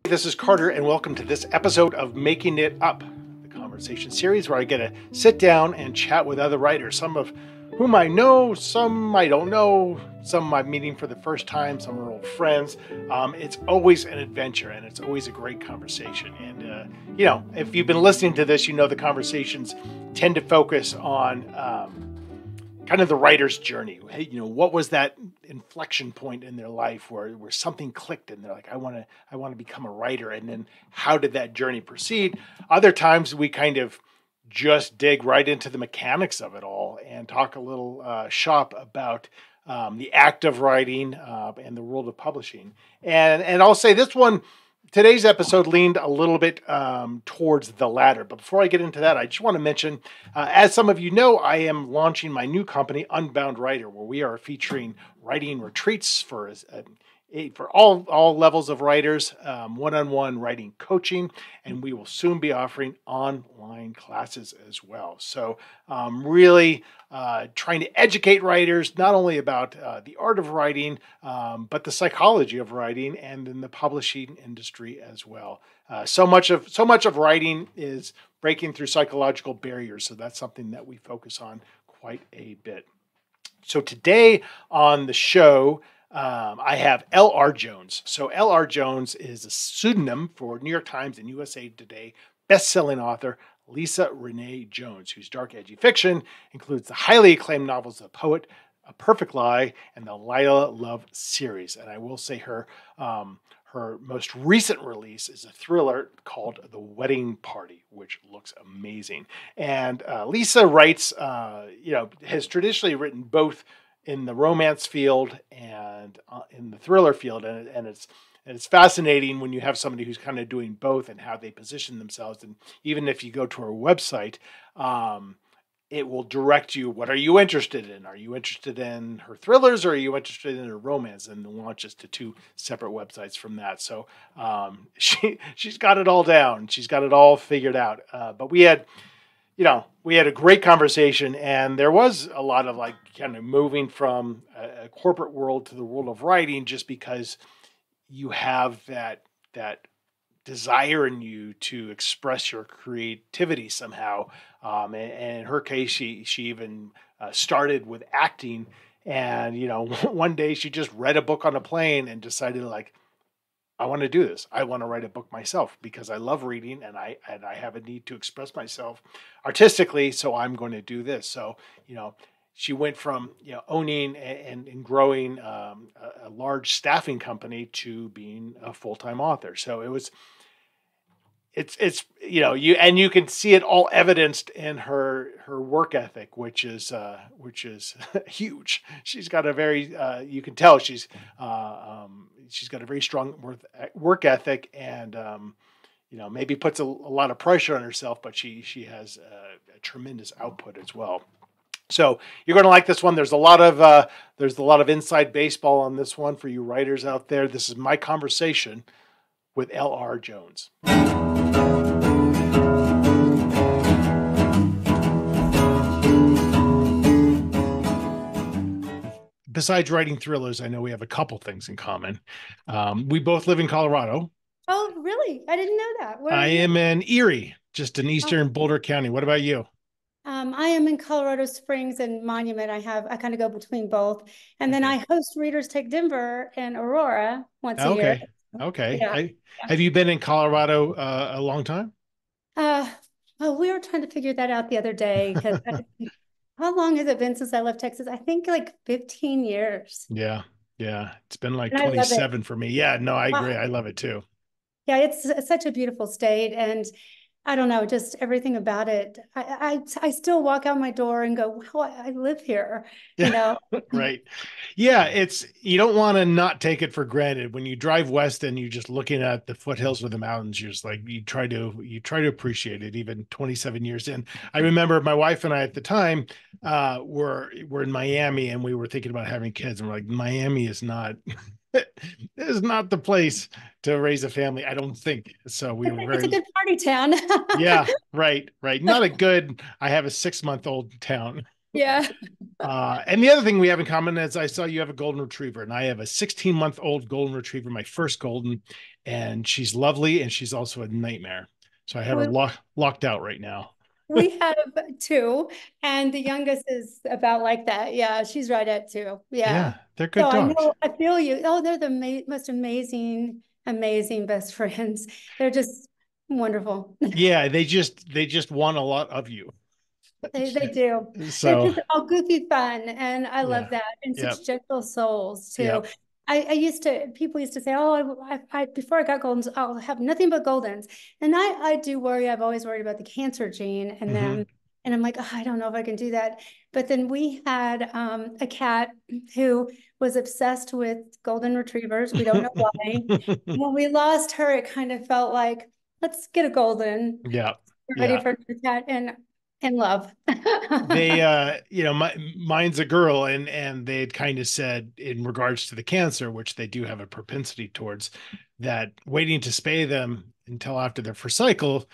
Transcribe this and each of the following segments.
This is Carter, and welcome to this episode of Making It Up, the conversation series where I get to sit down and chat with other writers, some of whom I know, some I don't know, some I'm meeting for the first time, some are old friends. It's always an adventure, and it's always a great conversation. And, if you've been listening to this, the conversations tend to focus on kind of the writer's journey. Hey, what was that inflection point in their life where something clicked and they're like, I want to become a writer. And then how did that journey proceed? Other times we kind of just dig right into the mechanics of it all and talk a little shop about the act of writing and the world of publishing. And I'll say today's episode leaned a little bit towards the latter. But before I get into that, I just want to mention, as some of you know, I am launching my new company, Unbound Writer, where we are featuring writing retreats for all levels of writers, one-on-one writing coaching, and we will soon be offering online classes as well. So really trying to educate writers, not only about the art of writing, but the psychology of writing and in the publishing industry as well. So much of writing is breaking through psychological barriers. So that's something that we focus on quite a bit. So today on the show, I have L.R. Jones. So L.R. Jones is a pseudonym for New York Times and USA Today best-selling author Lisa Renee Jones, whose dark, edgy fiction includes the highly acclaimed novels The Poet, A Perfect Lie, and the Lilah Love series. And I will say her most recent release is a thriller called The Wedding Party, which looks amazing. And Lisa writes, has traditionally written both in the romance field and in the thriller field. And it's fascinating when you have somebody who's kind of doing both and how they position themselves. And even if you go to her website, it will direct you, what are you interested in? Are you interested in her thrillers or are you interested in her romance? And it launches to two separate websites from that. So she's got it all down. She's got it all figured out. But we had a great conversation, and there was a lot of kind of moving from a corporate world to the world of writing, just because you have that desire in you to express your creativity somehow. And in her case, she even started with acting, and one day she just read a book on a plane and decided, I want to do this. I want to write a book myself because I love reading and I have a need to express myself artistically. So I'm going to do this. So, she went from, owning and growing a large staffing company to being a full-time author. So you can see it all evidenced in her work ethic, which is huge. She's got a very, you can tell she's got a very strong work ethic, and maybe puts a lot of pressure on herself, but she has a tremendous output as well. So you're going to like this one. There's a lot of inside baseball on this one for you writers out there. This is my conversation with L.R. Jones. Besides writing thrillers, I know we have a couple things in common. We both live in Colorado. Oh, really? I didn't know that. I am in Erie, just in eastern Boulder County. What about you? I am in Colorado Springs and Monument. I kind of go between both. And then I host Readers Take Denver and Aurora once a year. Okay. Yeah. Have you been in Colorado a long time? Well, we were trying to figure that out the other day, because how long has it been since I left Texas? I think 15 years. Yeah. It's been And 27 for me. Yeah, no, I agree. I love it too. Yeah, it's such a beautiful state, and I don't know, just everything about it. I still walk out my door and go, wow, I live here, Right. Yeah, you don't want to not take it for granted. When you drive west and you're just looking at the foothills of the mountains, you're just you try to appreciate it, even 27 years in. I remember my wife and I at the time were in Miami, and we were thinking about having kids, and we're like, Miami is not is not the place to raise a family, I don't think. So we were It's a good party town. Yeah, right. Not a good, I have a 6-month-old town. Yeah. And the other thing we have in common is I saw you have a golden retriever, and I have a 16-month-old golden retriever, my first golden, and she's lovely, and she's also a nightmare. So I have her We, locked out right now. we have two, and the youngest is about like that. Yeah, she's right at two. Yeah. Yeah, they're So good I dogs. know, I feel you. Oh, they're the most amazing, amazing best friends. They're just wonderful. Yeah, they just want a lot of you. They do. They're So just all goofy fun, and I love yeah, that. And yep, such gentle souls too. yep. I used to people used to say, "Oh, before I got Goldens, I'll have nothing but Goldens." And I do worry. I've always worried about the cancer gene in Hmm. them, and I'm like, oh, I don't know if I can do that. But then we had a cat who was obsessed with golden retrievers. We don't know why. When we lost her, it kind of felt like, let's get a golden. Yeah, We're ready yeah. for the cat and love. They mine's a girl, and they had kind of said in regards to the cancer, which they do have a propensity towards, that waiting to spay them until after their first cycle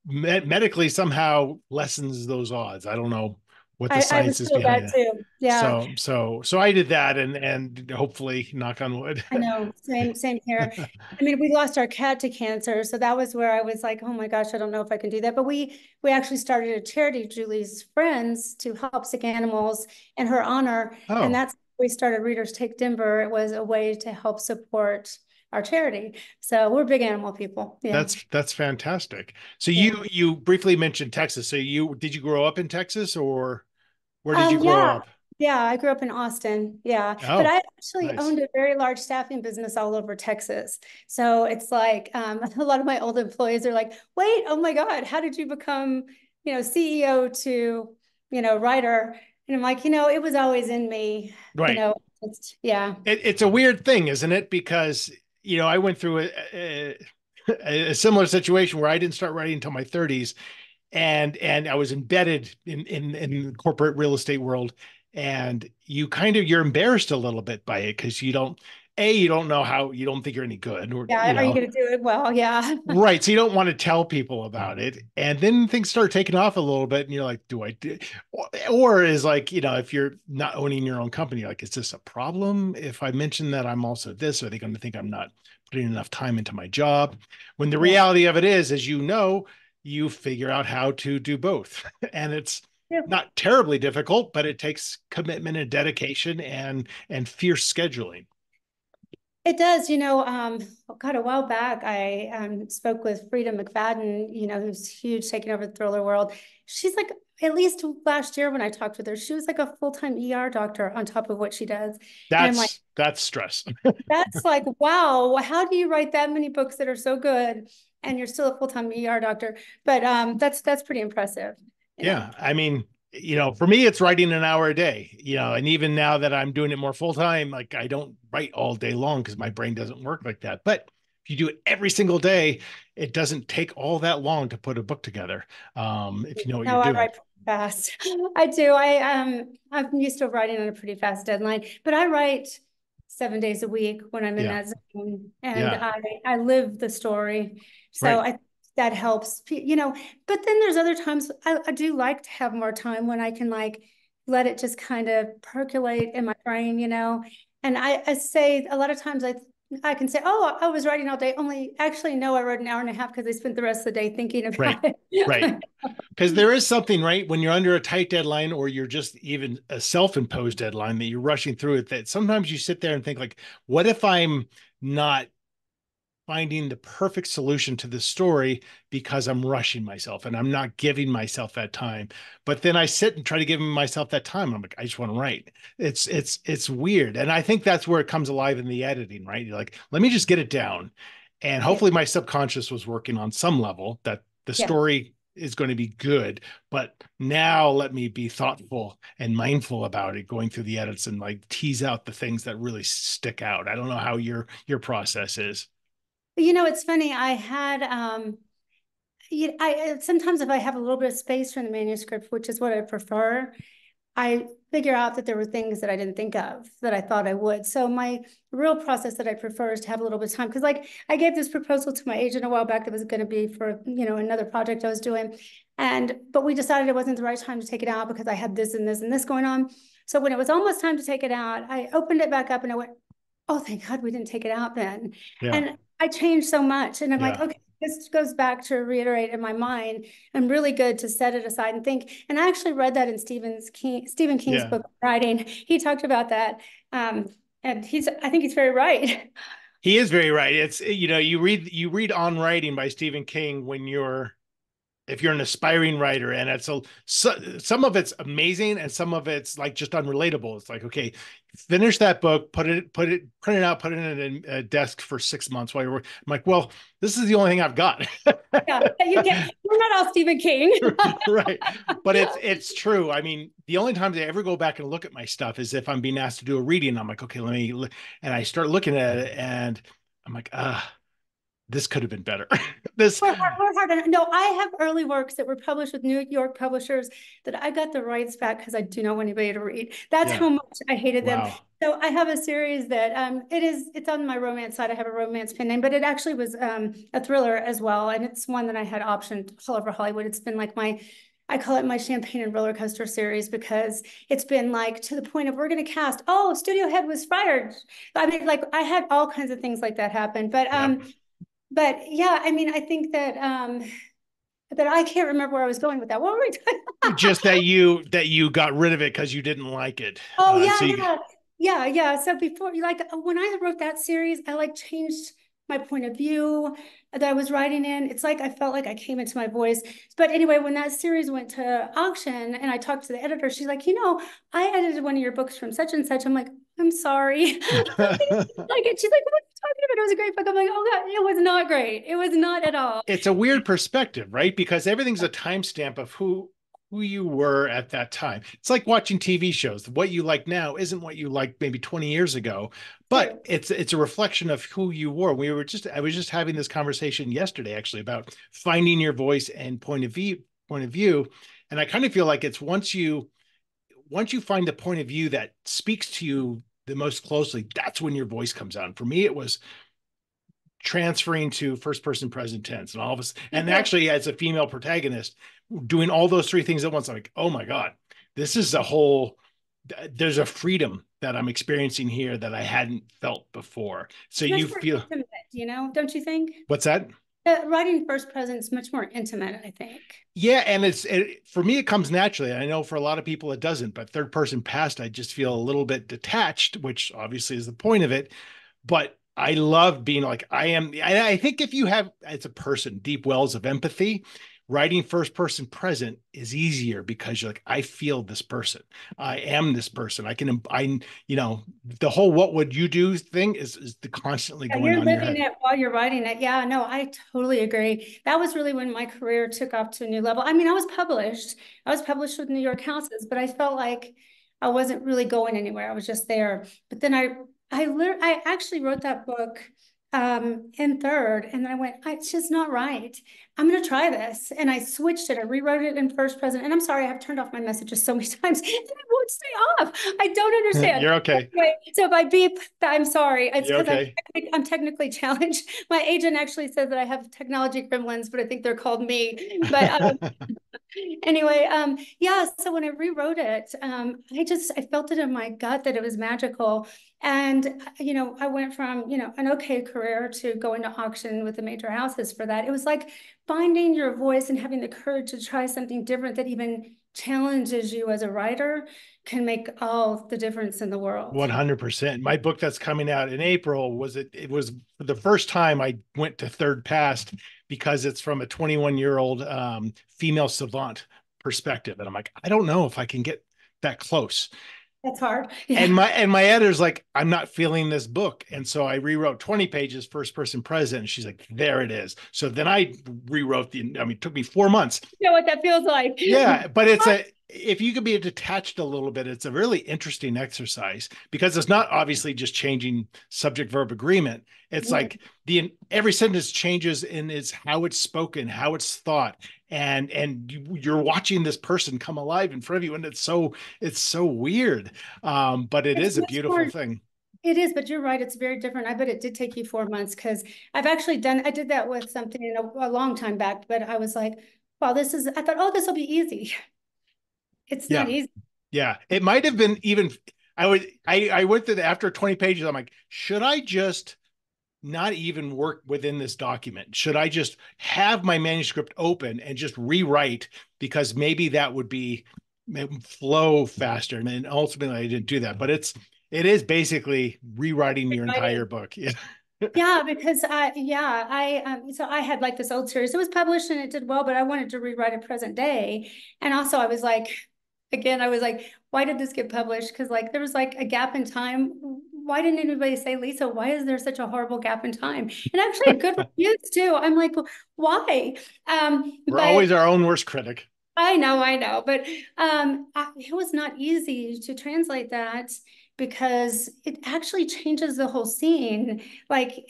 medically somehow lessens those odds. I don't know what the I was science is told behind that it. too. Yeah. So I did that, and hopefully, knock on wood. I know, same here. I mean, we lost our cat to cancer, so that was where I was like, oh my gosh, I don't know if I can do that. But we actually started a charity, Julie's Friends, to help sick animals in her honor, and Oh, that's we started Readers Take Denver. It was a way to help support our charity. So we're big animal people. Yeah. that's fantastic. So you Yeah. you briefly mentioned Texas. So you did you grow up in Texas, or where did you grow Yeah. up? Yeah, I grew up in Austin. Yeah. But Oh, I actually nice. owned a very large staffing business all over Texas. So it's like a lot of my old employees are like, wait, oh my God, how did you become, CEO to, writer? And I'm like, it was always in me, Right. yeah. It's a weird thing, isn't it? Because I went through a similar situation where I didn't start writing until my 30s, and I was embedded in the corporate real estate world, and you're embarrassed a little bit by it because you don't know how, you don't think you're any good, or Yeah. Are you going to do it well? Yeah. right. So you don't want to tell people about it. And then things start taking off a little bit, and you're like, do I do? Or is like, if you're not owning your own company, like, is this a problem? If I mention that I'm also this, are they going to think I'm not putting enough time into my job? When the Yeah. reality of it is, as you figure out how to do both. And it's Yeah. not terribly difficult, but it takes commitment and dedication and fierce scheduling. It does, God, a while back, I spoke with Frida McFadden, who's huge, taking over the thriller world. She's like, at least last year when I talked with her, she was like a full-time ER doctor on top of what she does. And I'm like, That's stress. that's like, wow, how do you write that many books that are so good and you're still a full-time ER doctor? But that's pretty impressive. Yeah. Yeah. I mean, for me, it's writing an hour a day, and even now that I'm doing it more full time, like, I don't write all day long because my brain doesn't work like that. But if you do it every single day, it doesn't take all that long to put a book together. If you know what you're No, I doing. write fast. I do. I'm used to writing on a pretty fast deadline, but I write 7 days a week when I'm in Yeah. that zone, and Yeah. I live the story. So Right. I that helps, But then there's other times I do like to have more time when I can like let it just kind of percolate in my brain. And I say a lot of times I can say, oh, I was writing all day. Only actually, no, I wrote an hour and a half because I spent the rest of the day thinking Right. about Right. it. Because there is something, right, when you're under a tight deadline, or you're just even a self-imposed deadline that you're rushing through it, that sometimes you sit there and think, like, what if I'm not finding the perfect solution to the story because I'm rushing myself and I'm not giving myself that time? But then I sit and try to give myself that time. I'm like, I just want to write. It's weird. And I think that's where it comes alive in the editing, right? You're like, let me just get it down. And Yeah. hopefully my subconscious was working on some level that the Yeah. story is going to be good. But now let me be thoughtful and mindful about it, going through the edits, and like tease out the things that really stick out. I don't know how your process is. It's funny. I had I sometimes if I have a little bit of space from the manuscript, which is what I prefer, I figure out that there were things that I didn't think of that I thought I would. So my real process that I prefer is to have a little bit of time, because like I gave this proposal to my agent a while back that was going to be for, you know, another project I was doing. But we decided it wasn't the right time to take it out because I had this and this and this going on. So when it was almost time to take it out, I opened it back up and I went, oh, thank God we didn't take it out then. Yeah. And I changed so much. And I'm like, Yeah. okay, this goes back to reiterate in my mind. I'm really good to set it aside and think. And I actually read that in Stephen King's Yeah. book, Writing. He talked about that. And I think he's very right. He is very right. It's, you know, you read On Writing by Stephen King if you're an aspiring writer, and some of it's amazing and some of it's like just unrelatable. It's like, okay, finish that book, print it out, put it in a desk for 6 months while you're working. I'm like, well, this is the only thing I've got. Yeah, you're not all Stephen King. Right. But it's true. I mean, the only times I ever go back and look at my stuff is if I'm being asked to do a reading. I'm like, okay, and I start looking at it and I'm like, this could have been better. We're hard. No, I have early works that were published with New York publishers that I got the rights back because I do not want anybody to read. That's how much I hated them. So I have a series that it's on my romance side. I have a romance pen name, but it actually was a thriller as well. And it's one that I had optioned all over Hollywood. It's been like I call it my champagne and roller coaster series because it's been like to the point of we're going to cast, oh, studio head was fired. I mean, like I had all kinds of things like that happen. But yeah, I mean, I think that I can't remember where I was going with that. What were we talking about? Just that you got rid of it because you didn't like it. Oh yeah. So before, like when I wrote that series, I like changed my point of view that I was writing in. It's like I felt like I came into my voice. But anyway, when that series went to auction and I talked to the editor, she's like, you know, I edited one of your books from such and such. I'm like, I'm sorry. Like, she's like, what are you talking about? It was a great book. I'm like, oh God, it was not great. It was not at all. It's a weird perspective, right? Because everything's a timestamp of who you were at that time. It's like watching TV shows. What you like now isn't what you liked maybe 20 years ago, but it's a reflection of who you were. I was just having this conversation yesterday actually about finding your voice and point of view. And I kind of feel like it's once you find the point of view that speaks to you the most closely, that's when your voice comes out. And for me, it was transferring to first person present tense and all of us. And actually as a female protagonist, doing all those three things at once, I'm like, oh my God, there's a freedom that I'm experiencing here that I hadn't felt before. So you feel intimate, you know, don't you think? What's that? Writing first person is much more intimate, I think. Yeah, and for me, it comes naturally. I know for a lot of people it doesn't, but third person past, I just feel a little bit detached, which obviously is the point of it. But I love being like I am. I think if you have, as a person, deep wells of empathy, writing first person present is easier because you're like, I feel this person. I am this person. The whole what would you do thing is the constantly going on in your head. You're living it while you're writing it. Yeah, no, I totally agree. That was really when my career took off to a new level. I mean, I was published with New York houses, but I felt like I wasn't really going anywhere. I was just there. But then I actually wrote that book in third, and then I went, it's just not right. I'm going to try this. And I switched it. I rewrote it in first person. And I'm sorry, I've turned off my messages so many times and it won't stay off. I don't understand. You're okay. Anyway, so if I beep, I'm sorry. It's because okay. I'm technically challenged. My agent actually said that I have technology gremlins, but I think they're called me. But anyway, yeah, so when I rewrote it, I felt it in my gut that it was magical. And, you know, I went from, you know, an okay career to going to auction with the major houses for that. It was like finding your voice and having the courage to try something different that even challenges you as a writer can make all the difference in the world. 100%. My book that's coming out in April it was for the first time I went to third past because it's from a 21-year-old female savant perspective. And I'm like, I don't know if I can get that close. That's hard. Yeah. And my editor's like, I'm not feeling this book. And so I rewrote 20 pages, first person present. And she's like, there it is. So then I rewrote it took me 4 months. You know what that feels like. Yeah. But if you could be detached a little bit, it's a really interesting exercise because it's not obviously just changing subject verb agreement. It's Yeah. like every sentence changes in its how it's spoken, how it's thought, and you're watching this person come alive in front of you, and it's so weird. But it It's is a much beautiful more. thing. It is, but you're right. It's very different. I bet it did take you 4 months because I did that with something a long time back, but I was like, well, I thought, oh, this will be easy. It's not Yeah, easy. yeah. It might have been even. I went through after 20 pages. I'm like, should I just not even work within this document? Should I just have my manuscript open and just rewrite, because maybe that would be flow faster? And then ultimately I didn't do that, but it is basically rewriting your entire Writing. book. Yeah. Yeah, because so I had like this old series. It was published and it did well, but I wanted to rewrite it present day. And also I was like, again, I was like, why did this get published? Because like there was like a gap in time. Why didn't anybody say, Lisa, why is there such a horrible gap in time? And actually good reviews too. I'm like, why? We're But always our own worst critic. I know, but it was not easy to translate that because it actually changes the whole scene. Like,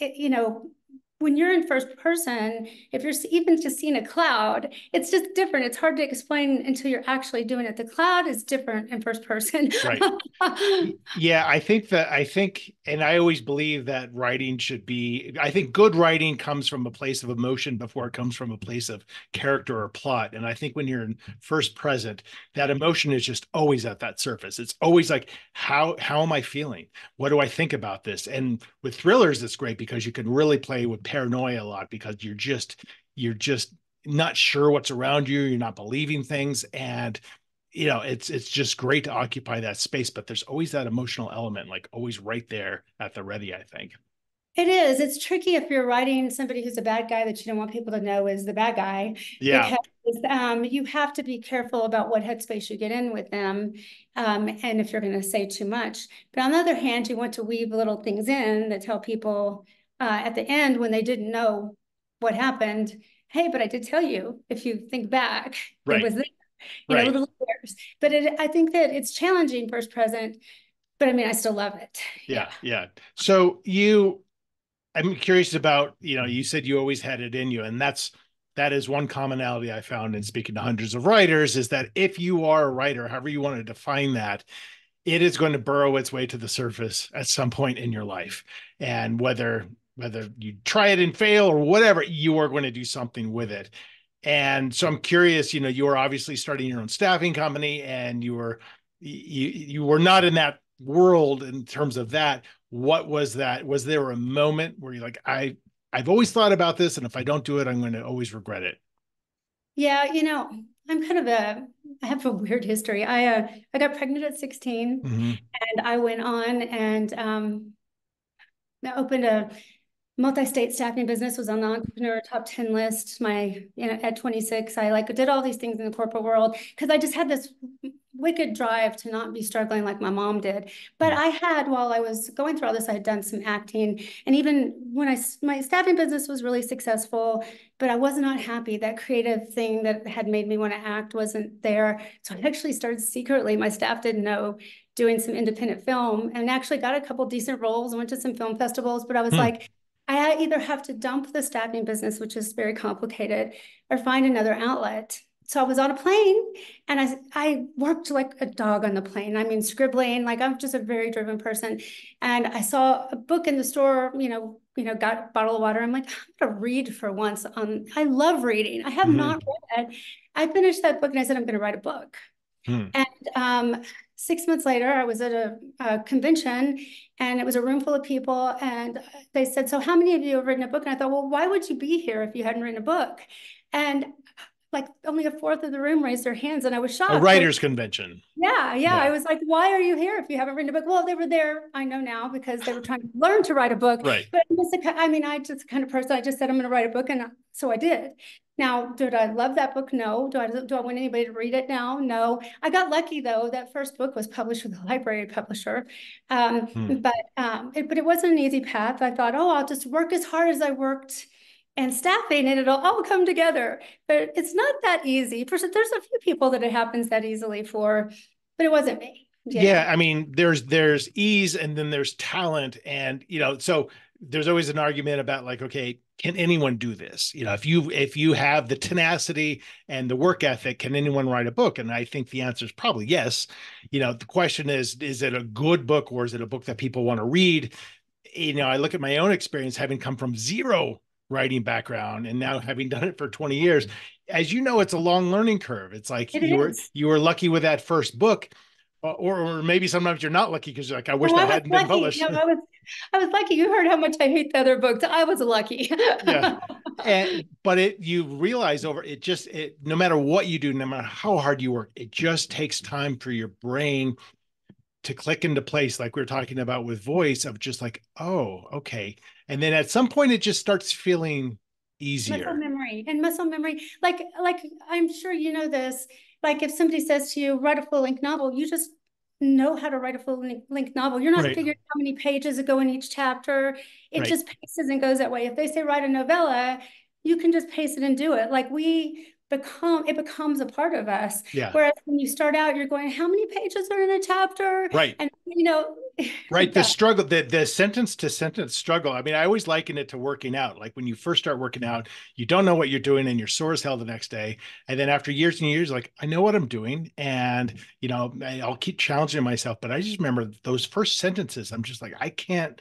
when you're in first person, if you're even just seeing a cloud, it's just different. It's hard to explain until you're actually doing it. The cloud is different in first person. Right. Yeah, and I always believe that writing should be, I think good writing comes from a place of emotion before it comes from a place of character or plot. And I think when you're in first present, that emotion is just always at that surface. It's always like, how am I feeling? What do I think about this? And with thrillers, it's great because you can really play with paranoia a lot because you're just not sure what's around you. You're not believing things. And it's just great to occupy that space, but there's always that emotional element, like always right there at the ready, I think. It is. It's tricky if you're writing somebody who's a bad guy that you don't want people to know is the bad guy, Yeah, because you have to be careful about what headspace you get in with them, and if you're going to say too much. But on the other hand, you want to weave little things in that tell people at the end when they didn't know what happened, hey, but I did tell you, if you think back, it right, was there, right. little layers. But I think that it's challenging first present, but I mean, I still love it. Yeah. Yeah, yeah. So I'm curious about, you said you always had it in you, and that is one commonality I found in speaking to hundreds of writers, is that if you are a writer, however you want to define that, it is going to burrow its way to the surface at some point in your life. And whether you try it and fail or whatever, you are going to do something with it. And so I'm curious, you were obviously starting your own staffing company, and you were not in that world in terms of that. What was that? Was there a moment where you're like, I've always thought about this, and if I don't do it, I'm going to always regret it? Yeah, I'm I have a weird history. I got pregnant at 16 Mm-hmm. and I went on and I opened a multi-state staffing business, was on the entrepreneur top 10 list. At 26, I like did all these things in the corporate world because I just had this wicked drive to not be struggling like my mom did. But I had, while I was going through all this, I had done some acting. And even when my staffing business was really successful, but I was not happy. That creative thing that had made me want to act wasn't there. So I actually started secretly, my staff didn't know, doing some independent film and actually got a couple decent roles, went to some film festivals, but I was Hmm. like, I either have to dump the staffing business, which is very complicated, or find another outlet. So I was on a plane and I worked like a dog on the plane. I mean, scribbling, like I'm just a very driven person. And I saw a book in the store, got a bottle of water. I'm like, I'm gonna read for once. I love reading. I have Mm-hmm. not read. I finished that book and I said, I'm gonna write a book. Hmm. And 6 months later, I was at a convention and it was a room full of people. And they said, so how many of you have written a book? And I thought, well, why would you be here if you hadn't written a book? And like only a fourth of the room raised their hands. And I was A shocked. writer's convention. Yeah, yeah. I Yeah. was like, why are you here if you haven't written a book? Well, they were there, I know now, because they were trying to learn to write a book. Right. But I just the kind of person, I just said, I'm going to write a book. And so I did. Now, did I love that book? No. Do I want anybody to read it now? No. I got lucky though. That first book was published with a library publisher. Hmm. But it wasn't an easy path. I thought, oh, I'll just work as hard as I worked and staffing, and it'll all come together. But it's not that easy. There's a few people that it happens that easily for, but it wasn't me. Yeah, Yeah. I mean, there's ease and then there's talent, and so there's always an argument about like, okay, can anyone do this? If you have the tenacity and the work ethic, can anyone write a book? And I think the answer is probably yes. The question is it a good book or is it a book that people want to read? I look at my own experience having come from zero writing background and now having done it for 20 years. As you know, it's a long learning curve. It's like It is. you were lucky with that first book, or maybe sometimes you're not lucky because you're like, I wish Oh, I that was hadn't been lucky. published. No, I was lucky. You heard how much I hate the other books. I was lucky. Yeah. But you realize no matter what you do, no matter how hard you work, it just takes time for your brain to click into place, like we were talking about with voice, of just like, oh, okay. And then at some point it just starts feeling Muscle easier. memory and muscle memory. Like I'm sure you know this. Like if somebody says to you, write a full length novel, you just know how to write a full length novel. You're not Right. figuring how many pages go in each chapter. It Right. just paces and goes that way. If they say write a novella, you can just pace it and do it. Like it becomes a part of us. Yeah. Whereas when you start out, you're going, how many pages are in a chapter? Right. And Right. it The does. struggle, the sentence to sentence struggle. I mean, I always liken it to working out. Like when you first start working out, you don't know what you're doing and you're sore as hell the next day. And then after years and years, like, I know what I'm doing. And, I'll keep challenging myself. But I just remember those first sentences. I'm just like, I can't,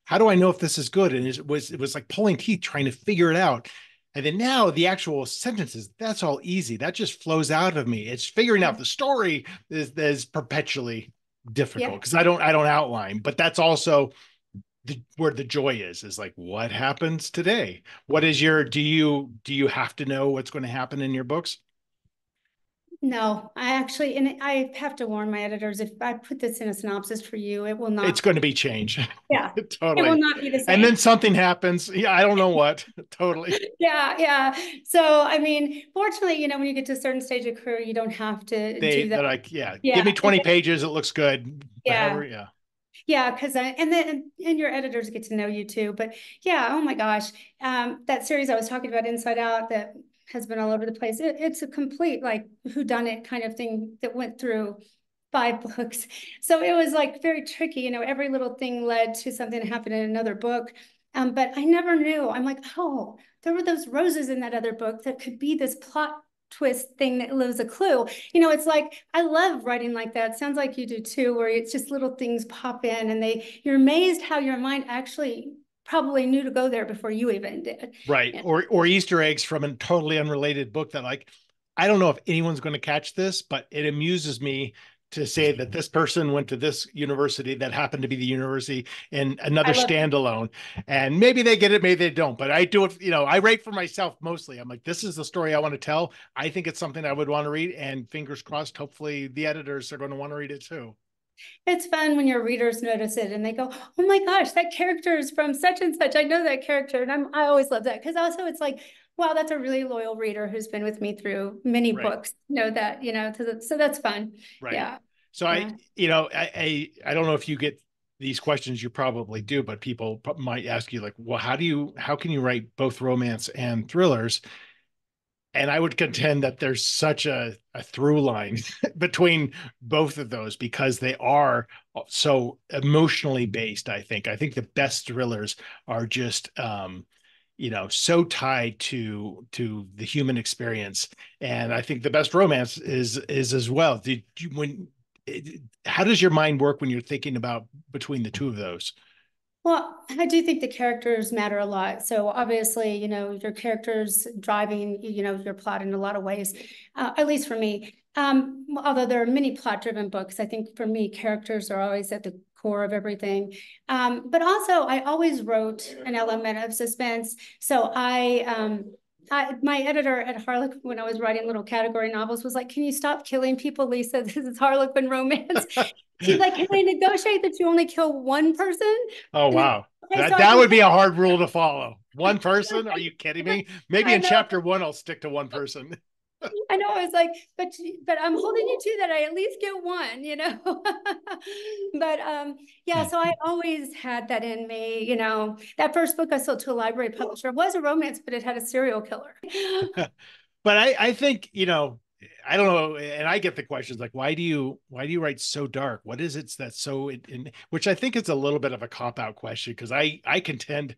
how do I know if this is good? And it was like pulling teeth trying to figure it out. And then now the actual sentences, that's all easy. That just flows out of me. It's figuring out Yeah. the story is perpetually difficult Yeah. because I don't outline, but that's also where the joy is like what happens today. What is your do you have to know what's going to happen in your books? No, I actually, and I have to warn my editors, if I put this in a synopsis for you, it will It's not, going to be change. yeah, it will Totally. not be the And then same. something happens. Yeah, I don't know what. Totally. Yeah, yeah. So, I mean, fortunately, when you get to a certain stage of career, you don't have to do that. They're like, yeah, give Yeah, me 20 pages, it looks good. yeah, However, yeah. yeah. Because and then and your editors get to know you too. But yeah, oh my gosh, that series I was talking about, Inside Out, that has been all over the place. It's a complete like whodunit kind of thing that went through 5 books. So it was like very tricky. Every little thing led to something that happened in another book. But I never knew. I'm like, oh, there were those roses in that other book that could be this plot twist thing that was a clue. It's like, I love writing like that. Sounds like you do too, where it's just little things pop in and you're amazed how your mind actually probably knew to go there before you even did. Right. Yeah. Or Easter eggs from a totally unrelated book that like, I don't know if anyone's going to catch this, but it amuses me to say that this person went to this university that happened to be the university in another I love it. standalone. And maybe they get it, maybe they don't. But I do it, I write for myself mostly. I'm like, this is the story I want to tell. I think it's something I would want to read. And fingers crossed, hopefully the editors are going to want to read it too. It's fun when your readers notice it and they go, "Oh my gosh, that character is from such and such. I know that character." And I always love that because also it's like, wow, that's a really loyal reader who's been with me through many Right. books. So that's fun. Right. Yeah. So Yeah. I don't know if you get these questions, you probably do, but people might ask you like, well, how can you write both romance and thrillers? And I would contend that there's such a through line between both of those because they are so emotionally based. I think the best thrillers are just so tied to the human experience, and I think the best romance is as well. Did you when How does your mind work when you're thinking about between the two of those? Well, I do think the characters matter a lot. So obviously, your characters driving, your plot in a lot of ways, at least for me. Although there are many plot-driven books, I think for me, characters are always at the core of everything. But also, I always wrote an element of suspense. So my editor at Harlequin, when I was writing little category novels, was like, "Can you stop killing people, Lisa? This is Harlequin romance." She's like, "Can we negotiate that you only kill one person?" Oh And wow. okay, so That I that can would be a hard rule to follow. One person? Are you kidding me? Maybe I in know. chapter one I'll stick to one person. I know. I was like, but I'm holding you to that. I at least get one, but yeah. So I always had that in me. That first book I sold to a library publisher was a romance, but it had a serial killer. But I think, I don't know, and I get the questions like, why do you write so dark? What is it that's so which I think is a little bit of a cop out question, because I contend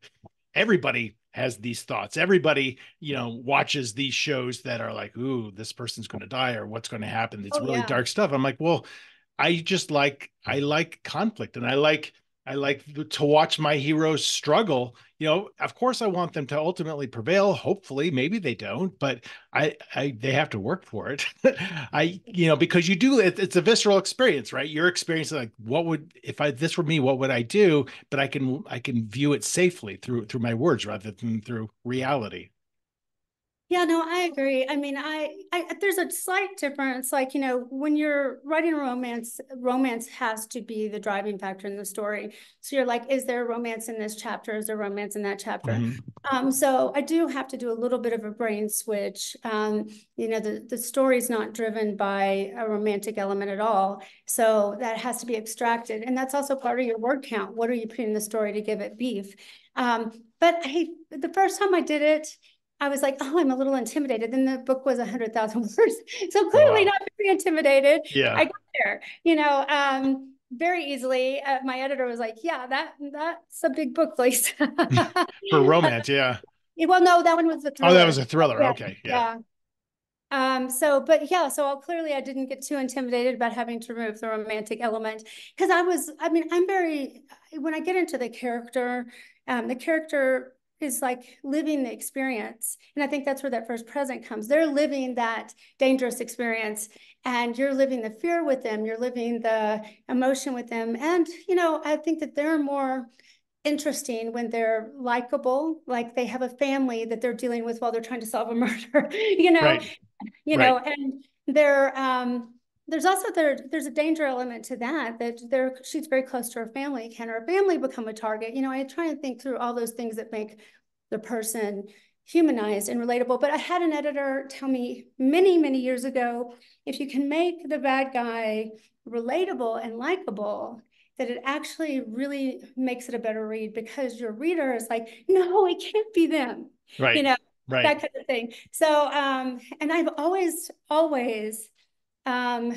everybody has these thoughts. Everybody, watches these shows that are like, ooh, this person's going to die or what's going to happen. It's Oh really yeah. dark stuff. I'm like, well, I like conflict, and I like to watch my heroes struggle. Of course I want them to ultimately prevail. Hopefully, maybe they don't, but they have to work for it. Because it's a visceral experience, right? Your experience, like, if this were me, what would I do? But I can view it safely through my words rather than through reality. Yeah, no, I agree. I mean, there's a slight difference. Like, when you're writing a romance has to be the driving factor in the story. So you're like, is there romance in this chapter? Is there romance in that chapter? Mhm. So I do have to do a little bit of a brain switch. The story's not driven by a romantic element at all. So that has to be extracted. And that's also part of your word count. What are you putting in the story to give it beef? But the first time I did it, I was like, oh, I'm a little intimidated. Then the book was 100,000 words. So Oh, clearly wow. not very intimidated. Yeah. I got there, very easily. My editor was like, yeah, that's a big book, Lisa. For romance, yeah. Well, no, that one was a Oh, that thriller. was a thriller. Yeah, Okay, yeah. yeah. But yeah, so clearly I didn't get too intimidated about having to remove the romantic element, because when I get into the character is like living the experience. And I think that's where that first present comes. They're living that dangerous experience, and you're living the fear with them. You're living the emotion with them. And, I think that they're more interesting when they're likable, like they have a family that they're dealing with while they're trying to solve a murder, Right. Right. and they're there's a danger element to that she's very close to her family. Can her family become a target? I try and think through all those things that make the person humanized and relatable. But I had an editor tell me many, many years ago, if you can make the bad guy relatable and likable, that it actually really makes it a better read, because your reader is like, no, it can't be them, you Right. know, Right. that kind of thing. So, and I've always um,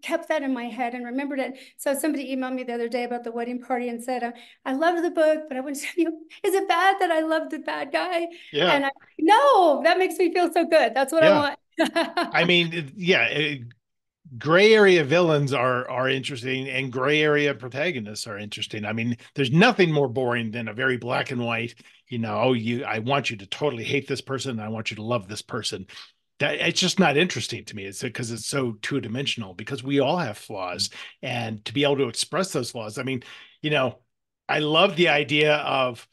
kept that in my head and remembered it. So somebody emailed me the other day about the wedding party and said, I loved the book, but I want to tell you, is it bad that I loved the bad guy? Yeah. And no, that makes me feel so good. That's what I Yeah. want. I mean, yeah, gray area villains are interesting, and gray area protagonists are interesting. I mean, there's nothing more boring than a very black and white, I want you to totally hate this person, and I want you to love this person. That it's just not interesting to me. It's because it's so two-dimensional, because we all have flaws, and to be able to express those flaws. I mean, you know, I love the idea of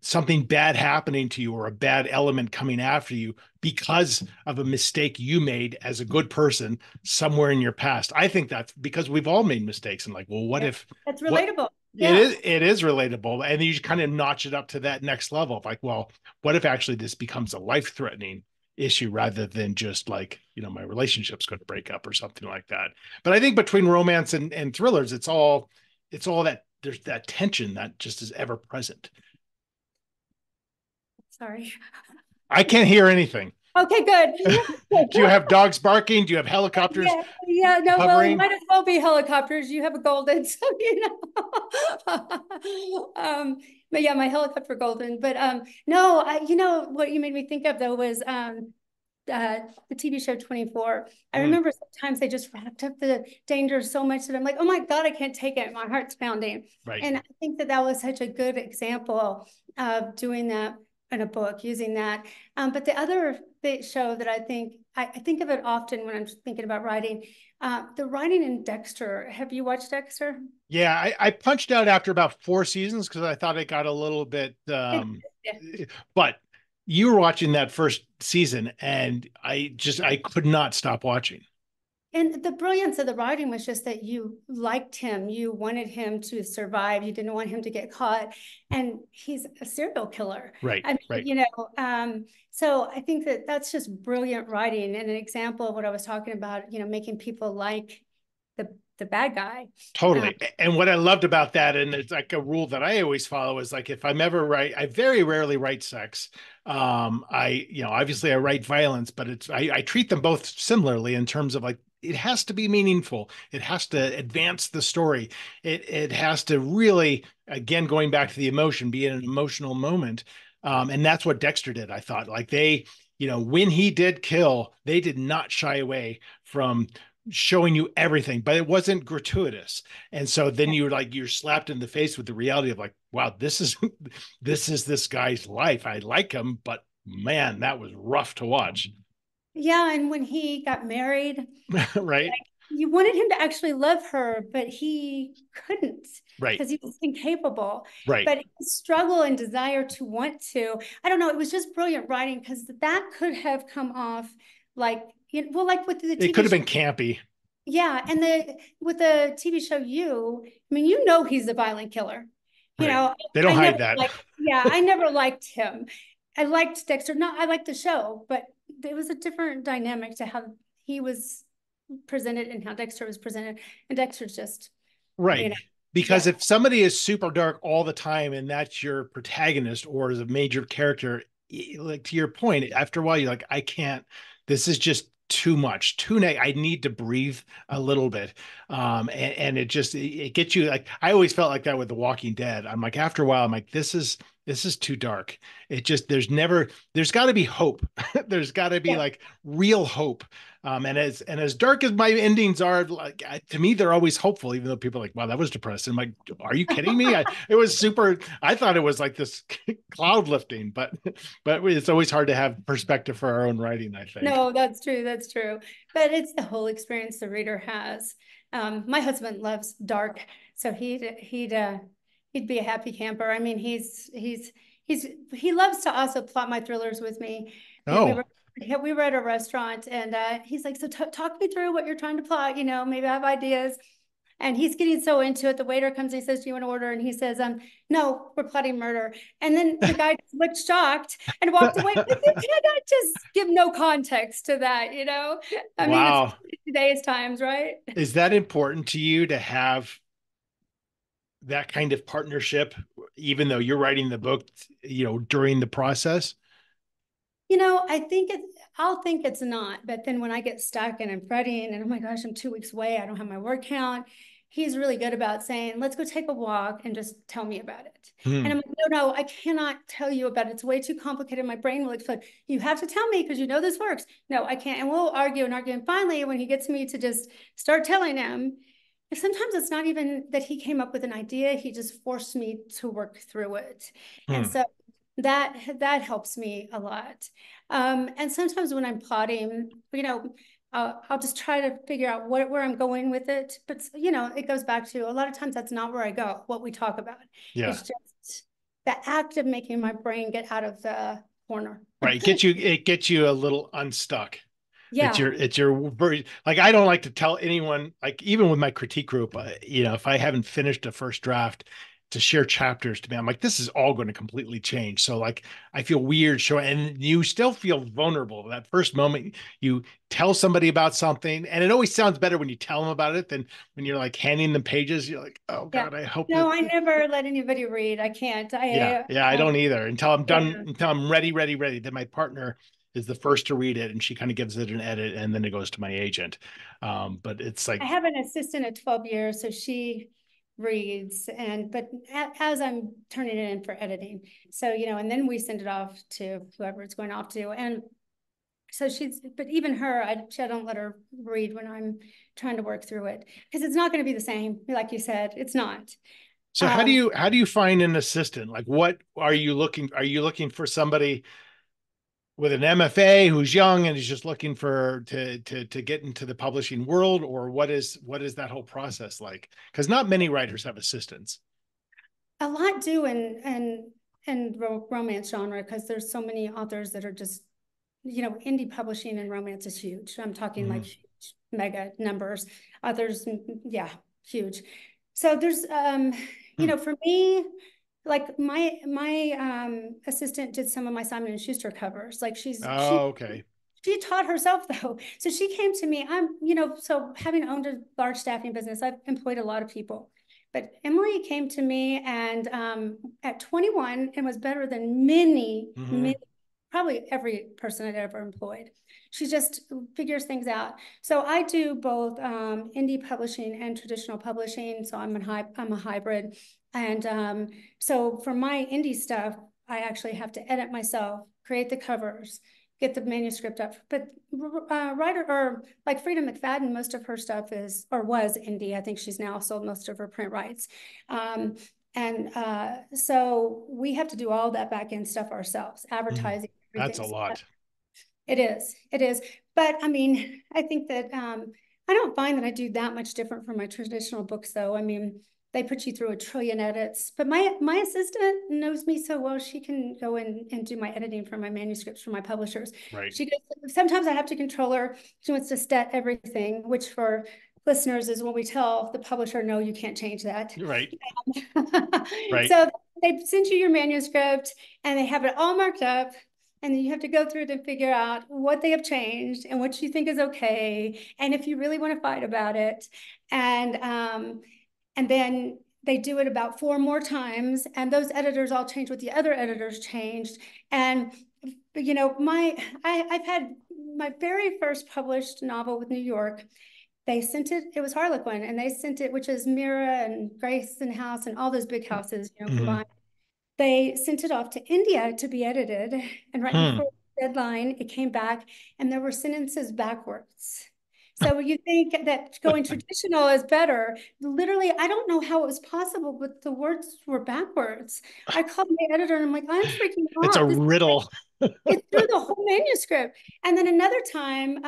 something bad happening to you, or a bad element coming after you because of a mistake you made as a good person somewhere in your past. I think that's because we've all made mistakes, and like, well, what Yeah, if that's what relatable. it Yeah. is relatable, and you kind of notch it up to that next level of like, well, what if actually this becomes a life-threatening issue rather than just like, my relationship's going to break up or something like that. But I think between romance and thrillers, it's all that there's that tension that just is ever present. Sorry. I can't hear anything. Okay, good. Do you have dogs barking? Do you have helicopters Yeah, yeah, no, well, it hovering? might as well be helicopters. You have a golden, so but yeah, my helicopter golden. But no, what you made me think of though was the TV show 24. I Mm, remember sometimes they just wrapped up the danger so much that I'm like, oh my God, I can't take it. My heart's pounding. right. And I think that was such a good example of doing that in a book, using that. But the other show that I think of it often when I'm thinking about writing, the writing in Dexter. Have you watched Dexter? Yeah, I punched out after about 4 seasons because I thought it got a little bit It, yeah. but you were watching that first season, and I could not stop watching. And the brilliance of the writing was just that you liked him. You wanted him to survive. You didn't want him to get caught. And he's a serial killer. Right, I mean, right. So I think that that's just brilliant writing and an example of what I was talking about, making people like the bad guy. Totally. And what I loved about that, and it's like a rule that I always follow, is like if I'm ever write, I very rarely write sex. Obviously I write violence, but I treat them both similarly in terms of like it has to be meaningful. It has to advance the story. It has to really, again, going back to the emotion, be in an emotional moment. And that's what Dexter did. I thought like when he did kill, they did not shy away from showing you everything, but it wasn't gratuitous. And so then you're slapped in the face with the reality of like, wow, this is this guy's life. I like him, but man, that was rough to watch. Yeah, and when he got married, Right. you wanted him to actually love her, but he couldn't Right. because he was incapable. Right. But his struggle and desire to want to, I don't know, it was just brilliant writing because that could have come off like, like with the It could TV have show. been campy. Yeah, and with the TV show I mean, he's a violent killer. Right. They don't hide that. I never liked him. I liked Dexter. Not I liked the show, but there was a different dynamic to how he was presented and how Dexter was presented. And Dexter's just, Right. Because yeah. if somebody is super dark all the time and that's your protagonist or is a major character, like to your point, after a while, you're like, I can't, this is just too much, I need to breathe a little bit. And it gets you like, I always felt like that with The Walking Dead. I'm like, after a while, I'm like, this is too dark. There's got to be hope. There's got to be like real hope. And as dark as my endings are, like to me, they're always hopeful, even though people are like, wow, that was depressing. I'm like, are you kidding me? It was super. I thought it was like this cloud lifting, but it's always hard to have perspective for our own writing, I think. No, that's true. That's true. But it's the whole experience the reader has. My husband loves dark, so he'd be a happy camper. I mean, he loves to also plot my thrillers with me. We Oh, were we were at a restaurant, and he's like, "So talk me through what you're trying to plot. Maybe I have ideas." And he's getting so into it. The waiter comes and he says, "Do you want to order?" And he says, "No, we're plotting murder." And then the guy looked shocked and walked away. Like, you cannot just give no context to that. I mean, it's wow. today's times, right? Is that important to you to have that kind of partnership, even though you're writing the book, during the process? I'll think it's not. But then when I get stuck and I'm fretting and oh my gosh, I'm 2 weeks away, I don't have my word count. He's really good about saying, let's go take a walk and just tell me about it. Hmm. And I'm like, no, I cannot tell you about it. It's way too complicated. My brain will explode. You have to tell me because this works. No, I can't. And we'll argue and argue. And finally, when he gets me to just start telling him, sometimes it's not even that he came up with an idea. He just forced me to work through it. And Hmm. so that helps me a lot. And sometimes when I'm plotting, I'll just try to figure out where I'm going with it. But it goes back to a lot of times that's not where I go. What we talk about, Yeah. it's just the act of making my brain get out of the corner. Right. It gets you a little unstuck. It's Yeah. your very, like, I don't like to tell anyone, like, even with my critique group, if I haven't finished a first draft, to share chapters to me, I'm like, this is all going to completely change. So like, I feel weird showing, and you still feel vulnerable. That first moment you tell somebody about something, and it always sounds better when you tell them about it than when you're like handing them pages. You're like, oh Yeah. God, I hope that. No, I never let anybody read. I can't. Yeah, yeah, I don't either until I'm done, Yeah. until I'm ready, ready, ready. Then my partner is the first to read it, and she kind of gives it an edit, and then it goes to my agent. But it's I like, have an assistant at 12 years, so she reads but as I'm turning it in for editing. So, and then we send it off to whoever it's going off to. And so but even her, I don't let her read when I'm trying to work through it because it's not going to be the same. Like you said, it's not. so how do you find an assistant? Like, what are you looking? Are you looking for somebody with an MFA who's young and is just looking to get into the publishing world, or what is that whole process like? Because not many writers have assistants. A lot do in romance genre because there's so many authors that are just, indie publishing and romance is huge. I'm talking like Mhm. huge. mega numbers. Others, yeah, huge. So there's, Hmm. for me, like my assistant did some of my Simon and Schuster covers. Like Oh, okay. she taught herself though. So she came to me. So having owned a large staffing business, I've employed a lot of people. But Emily came to me and at 21 and was better than many, probably every person I'd ever employed. She just figures things out. So I do both indie publishing and traditional publishing. So I'm a hybrid. And so for my indie stuff, I actually have to edit myself, create the covers, get the manuscript up. But writer or like Frida McFadden, most of her stuff is or was indie. I think she's now sold most of her print rights. So we have to do all that back end stuff ourselves, advertising, That's a everything. lot. It is. But I mean, I think that I don't find that I do that much different from my traditional books, though. I mean, they put you through a trillion edits. But my assistant knows me so well, she can go in and do my editing for my manuscripts for my publishers. Right. She does, sometimes I have to control her. She wants to stat everything, which for listeners is when we tell the publisher, no, you can't change that. Right. Right. So they send you your manuscript and they have it all marked up. And then you have to go through it and figure out what they have changed and what you think is okay. And if you really want to fight about it. And then they do it about 4 more times. And those editors all change what the other editors changed. And, I've had my very first published novel with New York. They sent it was Harlequin, and they sent it, which is Mira and Grayson House and all those big houses, combined. They sent it off to India to be edited. And right before the deadline, it came back and there were sentences backwards. So you think that going traditional is better. Literally, I don't know how it was possible, but the words were backwards. I called my editor and I'm like, I'm freaking It's a out. riddle. It threw the whole manuscript. And then another time,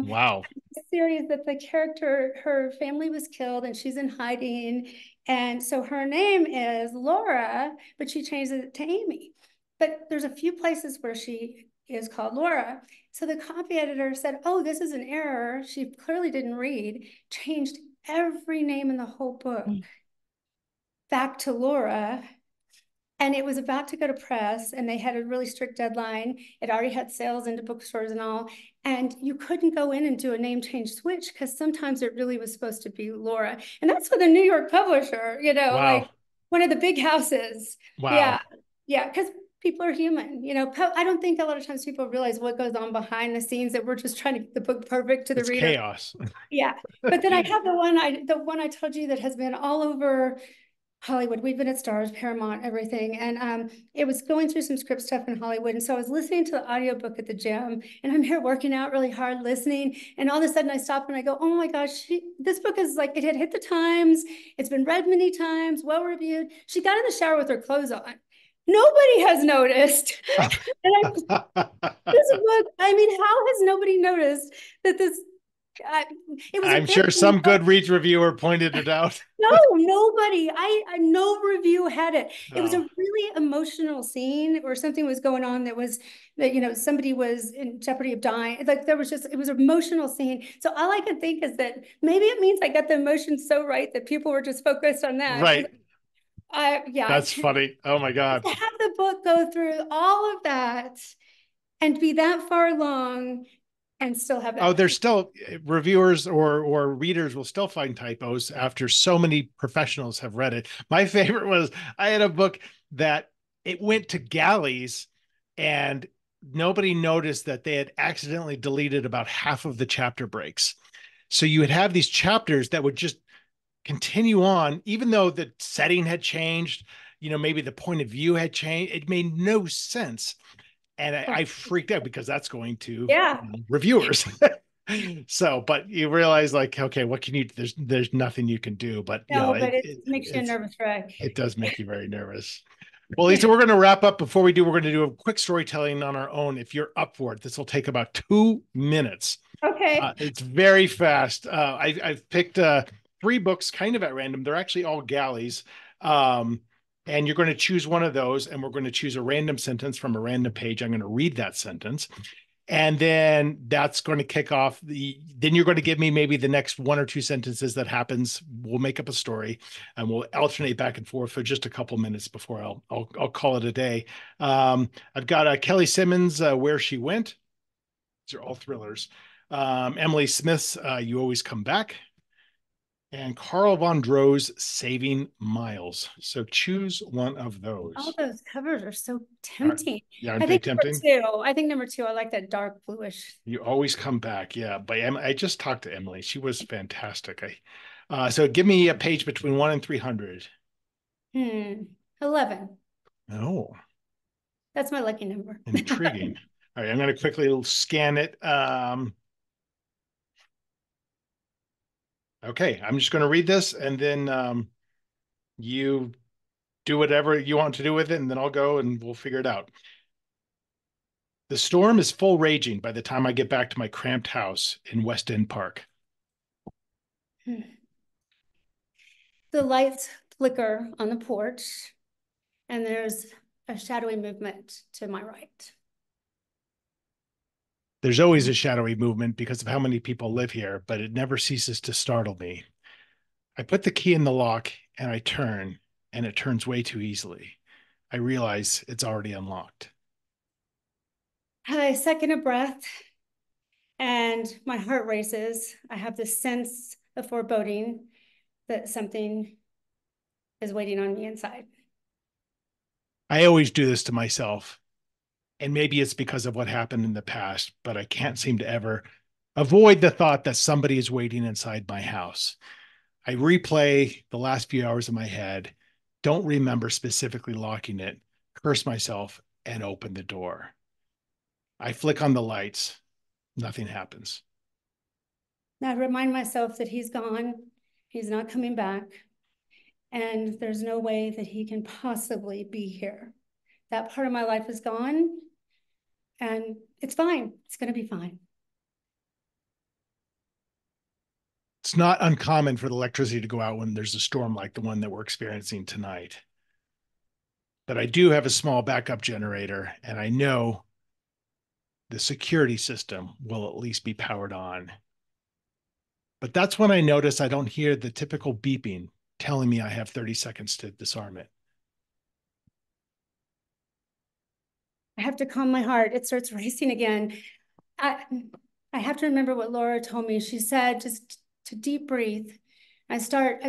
Wow. a series that the character, her family was killed and she's in hiding. And so her name is Laura, but she changed it to Amy. But there's a few places where she is called Laura. So the copy editor said, oh, this is an error. She clearly didn't read, changed every name in the whole book back to Laura. And it was about to go to press and they had a really strict deadline. It already had sales into bookstores and all. And you couldn't go in and do a name change switch because sometimes it really was supposed to be Laura. And that's with a New York publisher, Wow. like one of the big houses. Wow. Yeah, because people are human. I don't think a lot of times people realize what goes on behind the scenes, that we're just trying to get the book perfect to the It's reader. chaos. Yeah. But then I have the one I told you that has been all over Hollywood. We've been at Stars, Paramount, everything. And it was going through some script stuff in Hollywood. And so I was listening to the audiobook at the gym and I'm here working out really hard, listening. And all of a sudden I stop and I go, oh my gosh, this book is like, it had hit the Times. It's been read many times, well reviewed. She got in the shower with her clothes on. Nobody has noticed. This book, I mean, how has nobody noticed that this it was I'm sure some Goodreads reviewer pointed it out. No, nobody. No review had it. It was a really emotional scene or something was going on that somebody was in jeopardy of dying. Like it was an emotional scene. So all I could think is that maybe it means I got the emotions so right that people were just focused on that. Right. Yeah. That's funny. Oh my God. To have the book go through all of that and be that far along and still have that. Oh, there's still reviewers or readers will still find typos after so many professionals have read it. My favorite was I had a book that it went to galleys and nobody noticed that they had accidentally deleted about half of the chapter breaks. So you would have these chapters that would just continue on, even though the setting had changed, maybe the point of view had changed. It made no sense. And I freaked out because that's going to reviewers. So, but you realize like, okay, what can you, there's nothing you can do, but it makes you a nervous wreck. It does make you very nervous. Well, Lisa, we're going to wrap up. Before we do, we're going to do a quick storytelling on our own. If you're up for it, this will take about 2 minutes. Okay. It's very fast. I've picked 3 books kind of at random. They're actually all galleys. And you're going to choose one of those, and we're going to choose a random sentence from a random page. I'm going to read that sentence. And then that's going to kick off then you're going to give me maybe the next one or two sentences that happens. We'll make up a story and we'll alternate back and forth for just a couple minutes before I'll call it a day. I've got Kelly Simmons, Where She Went. These are all thrillers. Emily Smith's You Always Come Back, and Carl Von Dro's Saving Miles. So choose one of those. All those covers are so tempting. Yeah, aren't they tempting? I think number two, I like that dark bluish. You Always Come Back. Yeah, by I just talked to Emily. She was fantastic. So give me a page between 1 and 300. 11. Oh, that's my lucky number. Intriguing. All right, I'm going to quickly scan it. Okay, I'm just going to read this, and then you do whatever you want to do with it, and then I'll go and we'll figure it out. The storm is full raging by the time I get back to my cramped house in West End Park. The lights flicker on the porch, and there's a shadowy movement to my right. There's always a shadowy movement because of how many people live here, but it never ceases to startle me. I put the key in the lock and I turn, and it turns way too easily. I realize it's already unlocked. I second a breath and my heart races. I have this sense of foreboding that something is waiting on me inside. I always do this to myself. And maybe it's because of what happened in the past, but I can't seem to ever avoid the thought that somebody is waiting inside my house. I replay the last few hours in my head, don't remember specifically locking it, curse myself, and open the door. I flick on the lights. Nothing happens. I remind myself that he's gone. He's not coming back. And there's no way that he can possibly be here. That part of my life is gone. And it's fine. It's going to be fine. It's not uncommon for the electricity to go out when there's a storm like the one that we're experiencing tonight. But I do have a small backup generator, and I know the security system will at least be powered on. But that's when I notice I don't hear the typical beeping telling me I have 30 seconds to disarm it. I have to calm my heart. It starts racing again. I have to remember what Laura told me. She said just to deep breathe. I start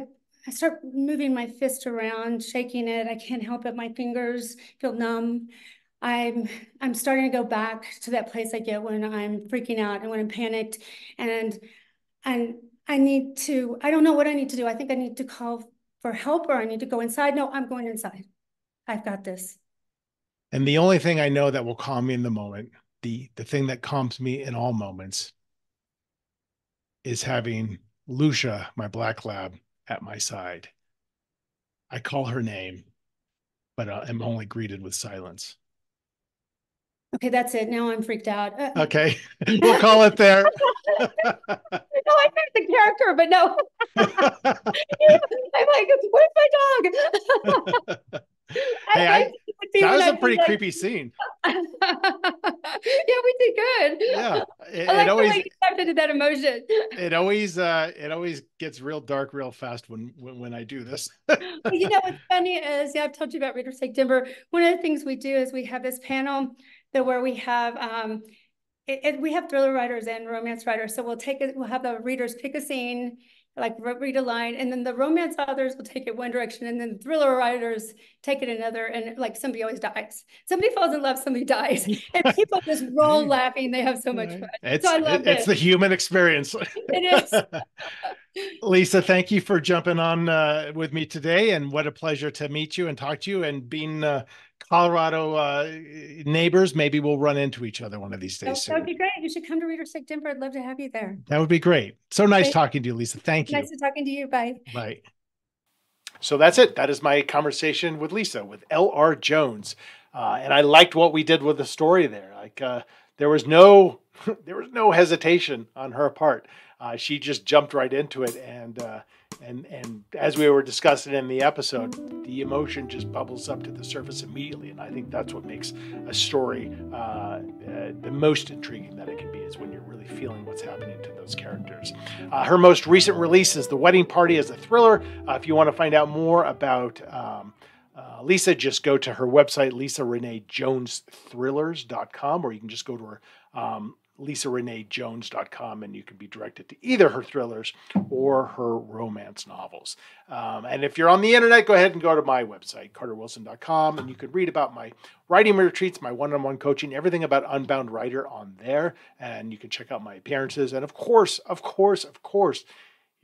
moving my fist around, shaking it. I can't help it. My fingers feel numb. I'm starting to go back to that place I get when I'm freaking out and when I'm panicked. And I don't know what I need to do. I think I need to call for help, or I need to go inside. No, I'm going inside. I've got this. And the only thing I know that will calm me in the moment, the thing that calms me in all moments, is having Lucia, my black lab, at my side. I call her name, but I'm only greeted with silence. Okay, that's it. Now I'm freaked out. Okay, we'll call it there. No, I heard the character, but no. I'm like, where's my dog? Hey, that was a pretty creepy scene. Yeah, we did good. Yeah, I like always the way you stepped into that emotion. It always gets real dark real fast when I do this. You know what's funny is, yeah, I've told you about Readers Take Denver. One of the things we do is we have this panel where we have we have thriller writers and romance writers. So we'll have the readers pick a scene, like read a line, and then the romance authors will take it one direction, and then the thriller writers take it another, and like somebody always dies. Somebody falls in love, somebody dies, and people just roll laughing. They have so much fun. It's the human experience. It is. Lisa, thank you for jumping on with me today, and what a pleasure to meet you and talk to you. And being Colorado neighbors, maybe we'll run into each other one of these days. That would be great. You should come to Readers Take Denver. I'd love to have you there. That would be great. So nice talking to you, Lisa. Thank you. Nice to talking to you. Bye. Bye. So that's it. That is my conversation with Lisa, with L.R. Jones. And I liked what we did with the story there. Like there was no hesitation on her part. She just jumped right into it, and as we were discussing in the episode, the emotion just bubbles up to the surface immediately, and I think that's what makes a story the most intriguing that it can be, is when you're really feeling what's happening to those characters. Her most recent release is The Wedding Party as a thriller. If you want to find out more about Lisa, just go to her website, lisareneejonesthrillers.com, or you can just go to her lisareneejones.com, and you can be directed to either her thrillers or her romance novels. And if you're on the internet, go ahead and go to my website, carterwilson.com, and you can read about my writing retreats, my one-on-one coaching, everything about Unbound Writer on there. And you can check out my appearances. And of course, you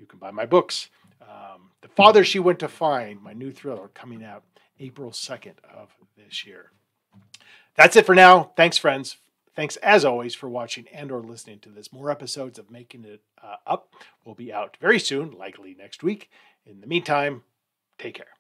can buy my books. The Father She Went to Find, my new thriller, coming out April 2nd of this year. That's it for now. Thanks, friends. Thanks, as always, for watching and or listening to this. More episodes of Making It Up will be out very soon, likely next week. In the meantime, take care.